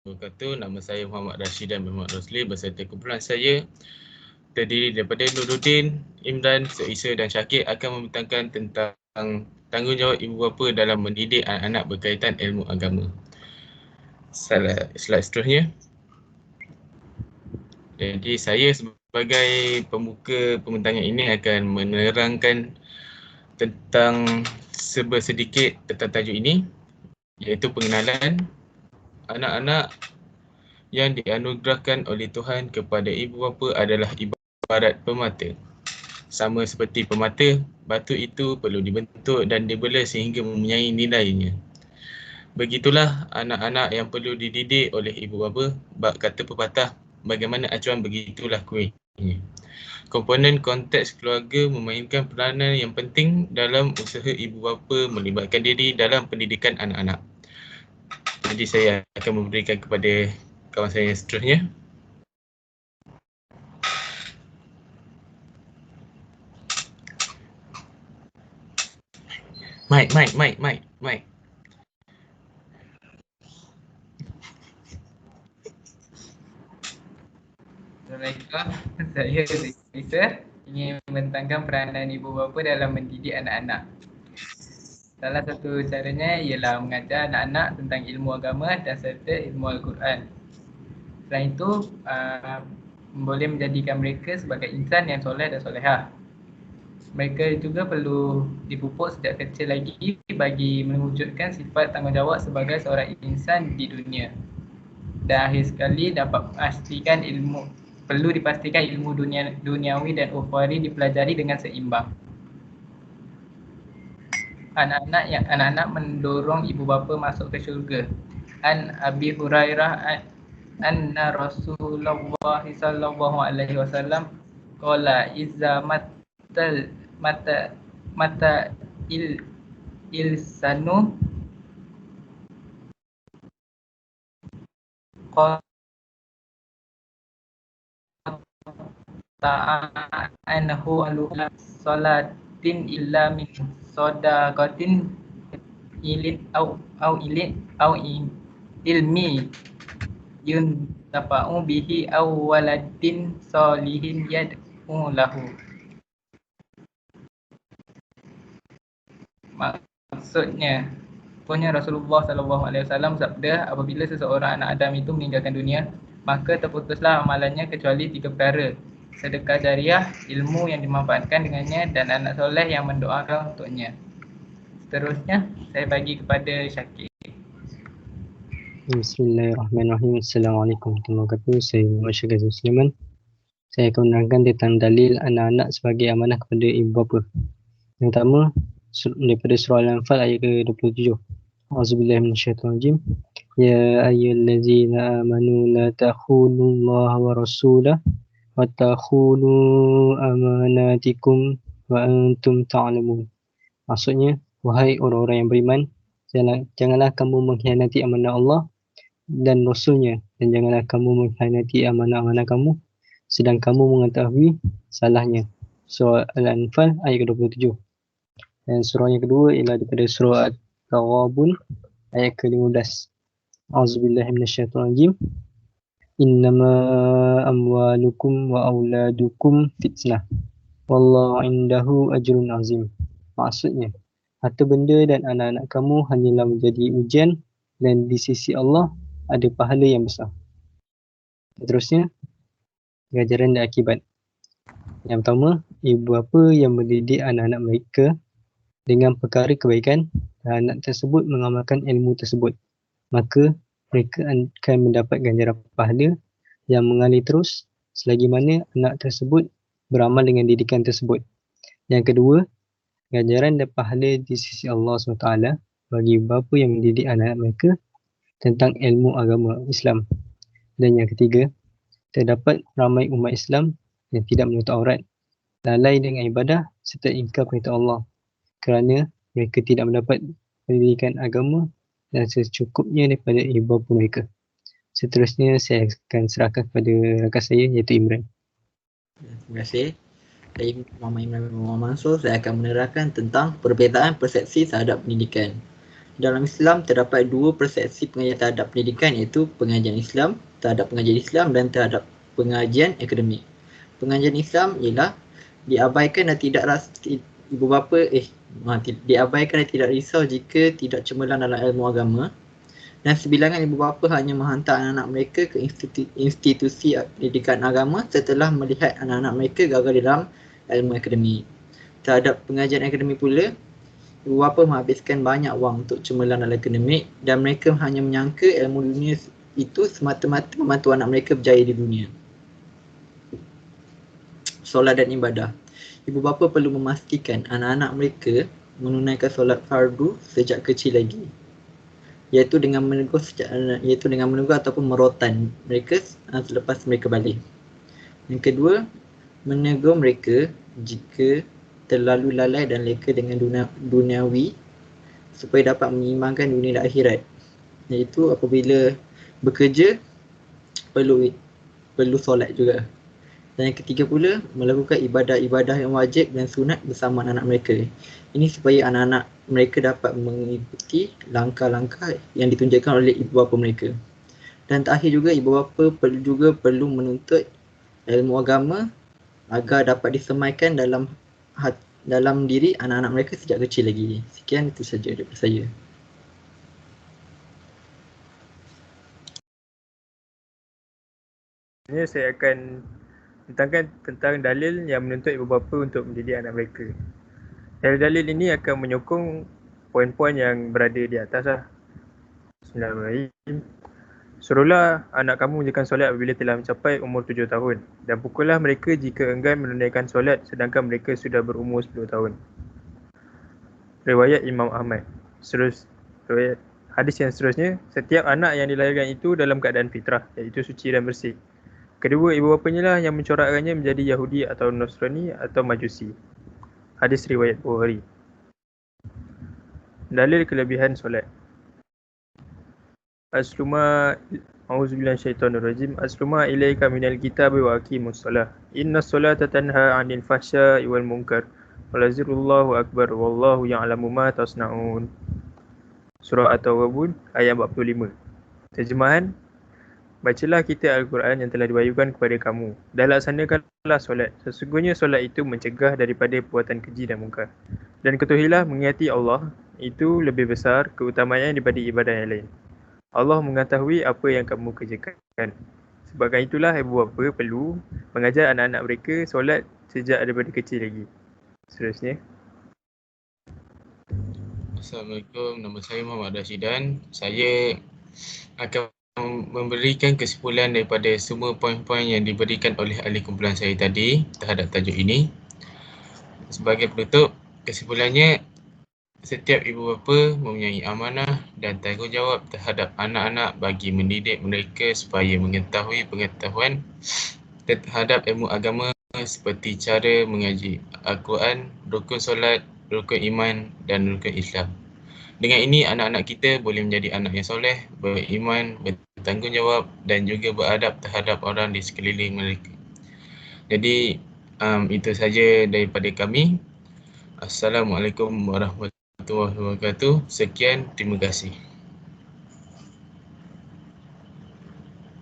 wabarakatuh. Nama saya Muhammad Rashidan bin Muhammad Rosli beserta kumpulan saya terdiri daripada Nuruddin, Imran, Isa dan Syakir akan membentangkan tentang tanggungjawab ibu bapa dalam mendidik anak-anak berkaitan ilmu agama. Slide seterusnya. Jadi saya sebagai pembuka pembentangan ini akan menerangkan tentang sedikit tentang tajuk ini, iaitu pengenalan anak-anak yang dianugerahkan oleh Tuhan kepada ibu bapa adalah ibarat permata. Sama seperti permata, batu itu perlu dibentuk dan dibela sehingga mempunyai nilainya. Begitulah anak-anak yang perlu dididik oleh ibu bapa. Bab kata pepatah, bagaimana acuan begitulah kuihnya. Komponen konteks keluarga memainkan peranan yang penting dalam usaha ibu bapa melibatkan diri dalam pendidikan anak-anak. Jadi saya akan memberikan kepada kawan saya yang seterusnya. Mike. Assalamualaikum, saya Isa ingin membentangkan peranan ibu bapa dalam mendidik anak-anak. Salah satu caranya ialah mengajar anak-anak tentang ilmu agama dan serta ilmu Al-Quran. Selain itu, boleh menjadikan mereka sebagai insan yang soleh dan solehah. Mereka juga perlu dipupuk sejak kecil lagi bagi mewujudkan sifat tanggungjawab sebagai seorang insan di dunia. Dan akhir sekali perlu dipastikan ilmu duniawi dan ukhrawi dipelajari dengan seimbang. Anak-anak mendorong ibu bapa masuk ke syurga. An Abi Hurairah anna Rasulullah sallallahu alaihi wasallam qala izza mata ilsanu ta'anahu alula salatin illa min sadaqatin ilit au ilmi yun tafa'u bihi au waladin solihin yad'u lahu. Maksudnya, Rasulullah SAW sabda, apabila seseorang anak Adam itu meninggalkan dunia, maka terputuslah amalannya kecuali 3 perkara: sedekah jariah, ilmu yang dimanfaatkan dengannya, dan anak soleh yang mendoakan untuknya. Seterusnya, saya bagi kepada Syakir. Bismillahirrahmanirrahim. Assalamualaikum warahmatullahi wabarakatuh. Saya Muhammad Syakir Sulaiman. Saya akan menerangkan tentang dalil anak-anak sebagai amanah kepada ibu bapa. Yang pertama, daripada surah Al-Anfal ayat ke-27. A'udzubillahi minasyaitonirrajim. Ya ayyuhallazina amanu la takhunullaha wa rasulahu wa takhunu amanatikum wa antum ta'lamun. Maksudnya, wahai orang-orang yang beriman, janganlah kamu mengkhianati amanah Allah dan Rasulnya, dan janganlah kamu mengkhianati amanah-amanah kamu sedang kamu mengetahui salahnya. Surah Al-Anfal ayat ke-27. Dan surah yang kedua ialah daripada surah At-Taghabun ayat ke-15. A'udzubillahi minasyaitonirrajim. Innama amwalukum wa auladukum fitnah wallahu indahu ajrun azim. Maksudnya, harta benda dan anak-anak kamu hanyalah menjadi ujian, dan di sisi Allah ada pahala yang besar. Seterusnya, ganjaran dan akibat. Yang pertama, ibu bapa yang mendidik anak-anak mereka dengan perkara kebaikan dan anak tersebut mengamalkan ilmu tersebut, maka mereka akan mendapat ganjaran pahala yang mengalir terus selagi mana anak tersebut beramal dengan didikan tersebut. Yang kedua, ganjaran dan pahala di sisi Allah SWT bagi ibu bapa yang mendidik anak-anak mereka tentang ilmu agama Islam. Dan yang ketiga, terdapat ramai umat Islam yang tidak menutup aurat, lalai dengan ibadah serta ingkar perintah Allah kerana mereka tidak mendapat pendidikan agama dan secukupnya daripada ibu bapa mereka. Seterusnya saya akan serahkan kepada rakan saya iaitu Imran. Terima kasih. Saya Muhammad Imran Muhammad Mansur. Saya akan menerangkan tentang perbezaan persepsi terhadap pendidikan. Dalam Islam terdapat dua persepsi pengajian terhadap pendidikan, iaitu pengajian Islam terhadap pengajian Islam dan terhadap pengajian akademik. Pengajian Islam ialah diabaikan dan diabaikan dan tidak risau jika tidak cemerlang dalam ilmu agama, dan sebilangan ibu bapa hanya menghantar anak-anak mereka ke institusi pendidikan agama setelah melihat anak-anak mereka gagal di dalam ilmu akademik. Terhadap pengajian akademik pula, ibu bapa menghabiskan banyak wang untuk cemerlang dalam akademik dan mereka hanya menyangka ilmu dunia itu semata-mata membantu anak mereka berjaya di dunia. Solat dan ibadah. Ibu bapa perlu memastikan anak-anak mereka menunaikan solat fardu sejak kecil lagi, iaitu dengan menegur ataupun merotan mereka selepas mereka balik. Yang kedua, menegur mereka jika terlalu lalai dan leka dengan duniawi supaya dapat menyimbangkan dunia dan akhirat, iaitu apabila bekerja perlu solat juga. Dan yang ketiga pula, melakukan ibadah-ibadah yang wajib dan sunat bersama anak-anak mereka. Ini supaya anak-anak mereka dapat mengikuti langkah-langkah yang ditunjukkan oleh ibu bapa mereka. Dan terakhir juga, ibu bapa perlu menuntut ilmu agama agar dapat disemaikan dalam diri anak-anak mereka sejak kecil lagi. Sekian, itu saja daripada saya. Ini saya akan tentangkan tentang dalil yang menuntut ibu bapa untuk mendidik anak mereka. Dalil ini akan menyokong poin-poin yang berada di atas. Bismillahirrahmanirrahim. Suruhlah anak kamu mengerjakan solat apabila telah mencapai umur 7 tahun dan pukullah mereka jika enggan menunaikan solat sedangkan mereka sudah berumur 10 tahun. Riwayat Imam Ahmad. Riwayat hadis yang seterusnya, setiap anak yang dilahirkan itu dalam keadaan fitrah, iaitu suci dan bersih. Kedua, ibu bapanya lah yang mencorakkannya menjadi Yahudi atau Nasrani atau Majusi. Hadis riwayat Bukhari. Dalil kelebihan solat. Asluma a'udzubillahi minasyaitonirrajim. Asluma ilaika minal kitabi wa aqimus shalah. Innas salata tanha 'anil fahsya'i wal munkar. Walazirullahu akbar wallahu ya'lamu ma tasna'un. Surah At-Tawwabun ayat 45. Terjemahan, bacalah kita Al-Quran yang telah diwahyukan kepada kamu dan laksanakanlah solat. Sesungguhnya solat itu mencegah daripada perbuatan keji dan mungkar. Dan ketahuilah mengingati Allah itu lebih besar keutamaannya daripada ibadah yang lain. Allah mengetahui apa yang kamu kerjakan. Sebabkan itulah ibu bapa perlu mengajar anak-anak mereka solat sejak daripada kecil lagi. Seterusnya. Assalamualaikum, nama saya Muhammad Rashidan. Saya akan memberikan kesimpulan daripada semua poin-poin yang diberikan oleh ahli kumpulan saya tadi terhadap tajuk ini. Sebagai penutup, kesimpulannya, setiap ibu bapa mempunyai amanah dan tanggungjawab terhadap anak-anak bagi mendidik mereka supaya mengetahui pengetahuan terhadap ilmu agama seperti cara mengaji Al-Quran, rukun solat, rukun iman dan rukun Islam. Dengan ini, anak-anak kita boleh menjadi anak yang soleh, beriman, bertanggungjawab dan juga beradab terhadap orang di sekeliling mereka. Jadi, itu saja daripada kami. Assalamualaikum warahmatullahi wabarakatuh. Sekian, terima kasih.